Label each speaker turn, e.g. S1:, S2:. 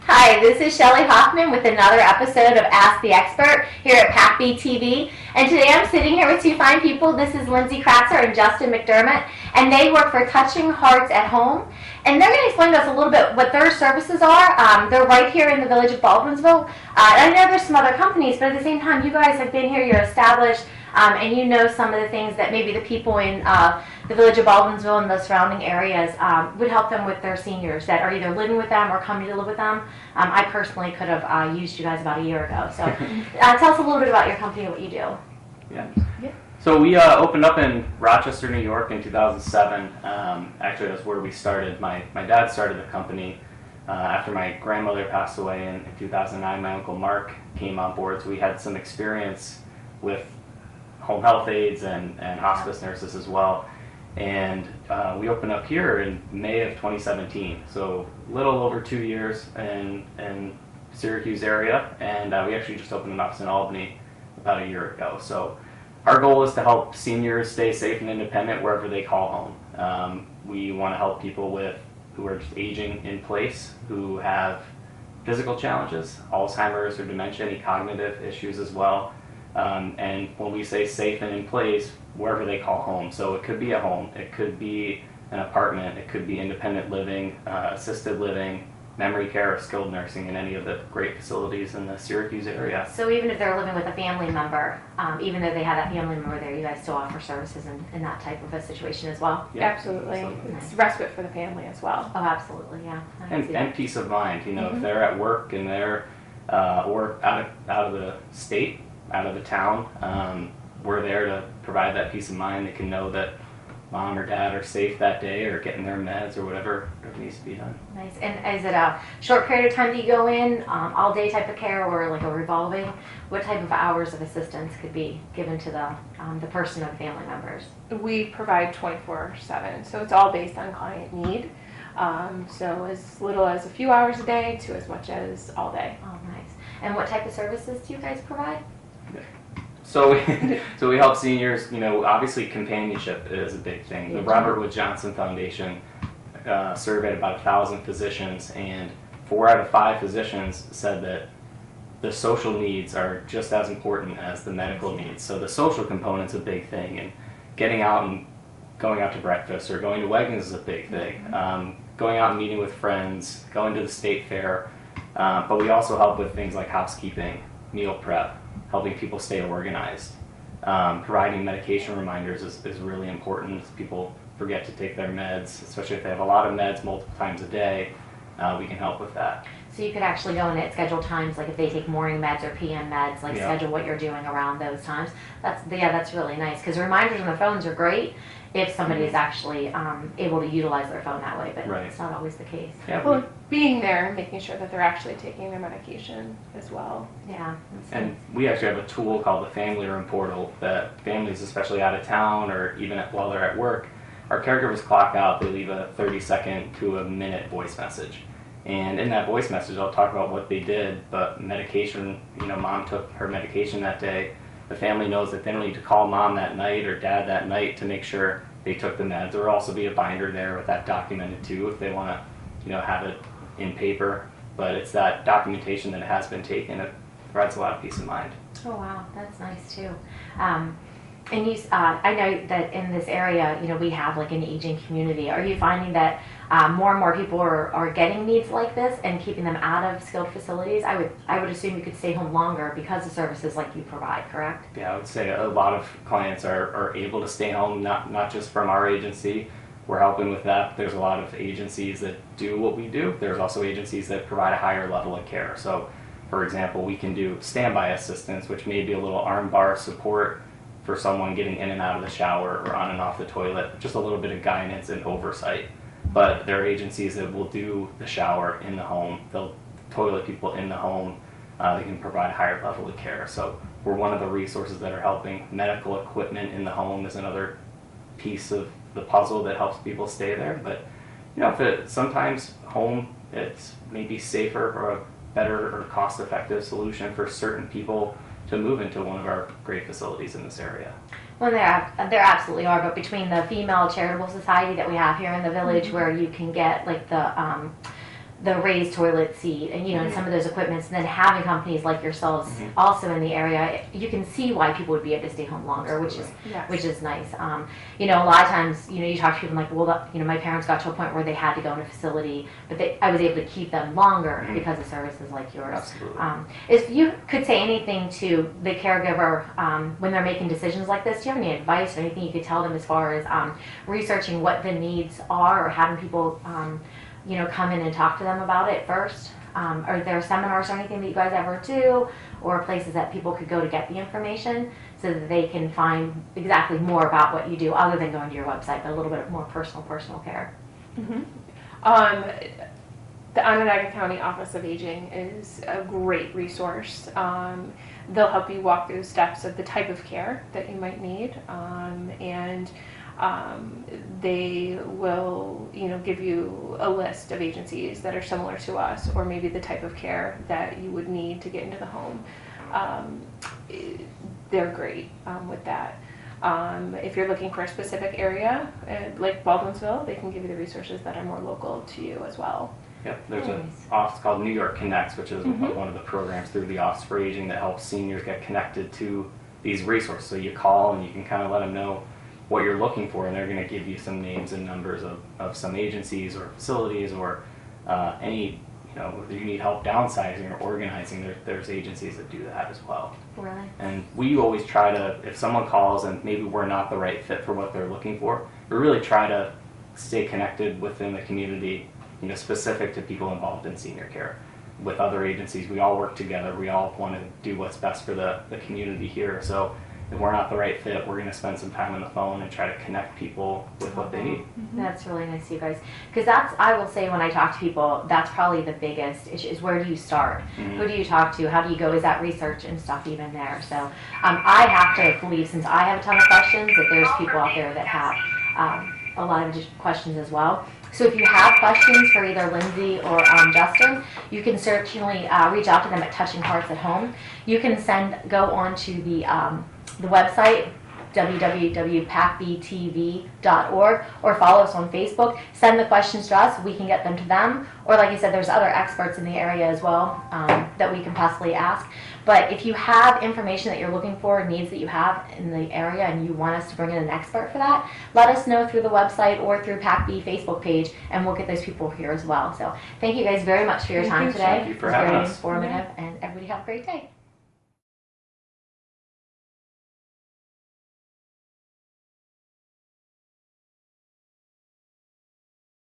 S1: Hi, this is Shelley Hoffman with another episode of Ask the Expert here at PAC-B TV. And today I'm sitting here with two fine people. This is Lindsay Kratzer and Justin McDermott, and they work for Touching Hearts at Home. And they're going to explain to us a little bit what their services are. They're right here in the village of Baldwinsville. I know there's some other companies, but at the same time, you guys have been here, you're established, and you know some of the things that maybe the people in the village of Baldwinsville and the surrounding areas would help them with their seniors that are either living with them or coming to live with them. I personally could have used you guys about a year ago. So tell us a little bit about your company and what you do.
S2: Yeah. So we opened up in Rochester, New York in 2007. Actually, that's where we started. My dad started the company after my grandmother passed away in 2009. My uncle Mark came on board, so we had some experience with home health aides and hospice nurses as well. And we opened up here in May of 2017, so a little over 2 years in Syracuse area, and we actually just opened an office in Albany about a year ago. So our goal is to help seniors stay safe and independent wherever they call home. We want to help people who are just aging in place, who have physical challenges, Alzheimer's or dementia, any cognitive issues as well. And when we say safe and in place, wherever they call home. So it could be a home, it could be an apartment, it could be independent living, assisted living, memory care, or skilled nursing in any of the great facilities in the Syracuse area.
S1: So even if they're living with a family member, even though they have that family member there, you guys still offer services in that type of a situation as well?
S3: Yeah, absolutely. It's respite for the family as well.
S1: Oh, absolutely, yeah.
S2: And peace of mind. You know, if they're at work and they're or out of the state, out of the town, we're there to provide that peace of mind. They can know that mom or dad are safe that day or getting their meds or whatever needs to be done.
S1: Nice. And is it a short period of time that you go in, all day type of care, or like a revolving? What type of hours of assistance could be given to the person or the family members?
S3: We provide 24/7, so it's all based on client need. So as little as a few hours a day to as much as all day.
S1: Oh, nice. And what type of services do you guys provide?
S2: So we help seniors. You know, obviously companionship is a big thing. The Robert Wood Johnson Foundation surveyed about 1,000 physicians, and 4 out of 5 physicians said that the social needs are just as important as the medical needs. So the social component's a big thing, and getting out and going out to breakfast or going to weddings is a big thing. Going out and meeting with friends, going to the state fair, but we also help with things like housekeeping, meal prep, helping people stay organized. Providing medication reminders is really important. People forget to take their meds, especially if they have a lot of meds multiple times a day. We can help with that.
S1: So you could actually go in at scheduled times, like if they take morning meds or PM meds, like schedule what you're doing around those times. That's really nice, because reminders on the phones are great if somebody is actually able to utilize their phone that way, but it's not always the case.
S2: Yeah,
S3: Well, being there and making sure that they're actually taking their medication as well.
S1: Yeah.
S2: and we actually have a tool called the Family Room Portal that families, especially out of town or even while they're at work, our caregivers clock out. They leave a 30-second to a minute voice message. And in that voice message, I'll talk about what they did, but medication, you know, mom took her medication that day. The family knows that they don't need to call mom that night or dad that night to make sure they took the meds. There will also be a binder there with that documented too if they want to, you know, have it in paper. But it's that documentation that it has been taken. It provides a lot of peace of mind.
S1: Oh wow, that's nice too. And you, I know that in this area, you know, we have like an aging community. Are you finding that more and more people are getting needs like this and keeping them out of skilled facilities? I would assume you could stay home longer because of services like you provide, correct?
S2: Yeah, I would say a lot of clients are able to stay home, not just from our agency. We're helping with that. There's a lot of agencies that do what we do. There's also agencies that provide a higher level of care. So, for example, we can do standby assistance, which may be a little arm bar support for someone getting in and out of the shower or on and off the toilet, just a little bit of guidance and oversight. But there are agencies that will do the shower in the home. They'll toilet people in the home. They can provide a higher level of care. So we're one of the resources that are helping. Medical equipment in the home is another piece of the puzzle that helps people stay there. But you know, sometimes home, it's maybe safer or a better or cost-effective solution for certain people to move into one of our great facilities in this area.
S1: Well, there absolutely are, but between the female charitable society that we have here in the village, where you can get like the raised toilet seat and, you know, and some of those equipments, and then having companies like yourselves also in the area, you can see why people would be able to stay home longer, which is nice. You know, a lot of times, you know, you talk to people like, well, you know, my parents got to a point where they had to go in a facility, but I was able to keep them longer because of services like yours.
S2: Absolutely.
S1: If you could say anything to the caregiver when they're making decisions like this, do you have any advice or anything you could tell them as far as researching what the needs are, or having people you know, come in and talk to them about it first? Are there seminars or anything that you guys ever do, or places that people could go to get the information so that they can find exactly more about what you do other than going to your website, but a little bit more personal care?
S3: The Onondaga County Office of Aging is a great resource. They'll help you walk through steps of the type of care that you might need, and they will, you know, give you a list of agencies that are similar to us, or maybe the type of care that you would need to get into the home. They're great with that. If you're looking for a specific area, like Baldwinsville, they can give you the resources that are more local to you as well.
S2: Yep, there's an office called New York Connects, which is one of the programs through the Office for Aging that helps seniors get connected to these resources. So you call and you can kind of let them know what you're looking for, and they're going to give you some names and numbers of some agencies or facilities, or any, you know, whether you need help downsizing or organizing, there's agencies that do that as well.
S1: Really?
S2: And we always try to, if someone calls and maybe we're not the right fit for what they're looking for, we really try to stay connected within the community, you know, specific to people involved in senior care. With other agencies, we all work together. We all want to do what's best for the community here. So if we're not the right fit, we're going to spend some time on the phone and try to connect people with what they need.
S1: That's really nice, you guys. Because that's, I will say, when I talk to people, that's probably the biggest issue, is where do you start? Who do you talk to? How do you go? Is that research and stuff even there? So I have to believe, since I have a ton of questions, that there's people out there that have a lot of questions as well. So if you have questions for either Lindsay or Justin, you can certainly reach out to them at Touching Hearts at Home. You can go on to the website, www.pacbtv.org, or follow us on Facebook. Send the questions to us. We can get them to them. Or like I said, there's other experts in the area as well that we can possibly ask. But if you have information that you're looking for, needs that you have in the area, and you want us to bring in an expert for that, let us know through the website or through PAC-B Facebook page, and we'll get those people here as well. So thank you guys very much for your time today.
S2: Thank you for having us.
S1: Very informative, and everybody have a great day.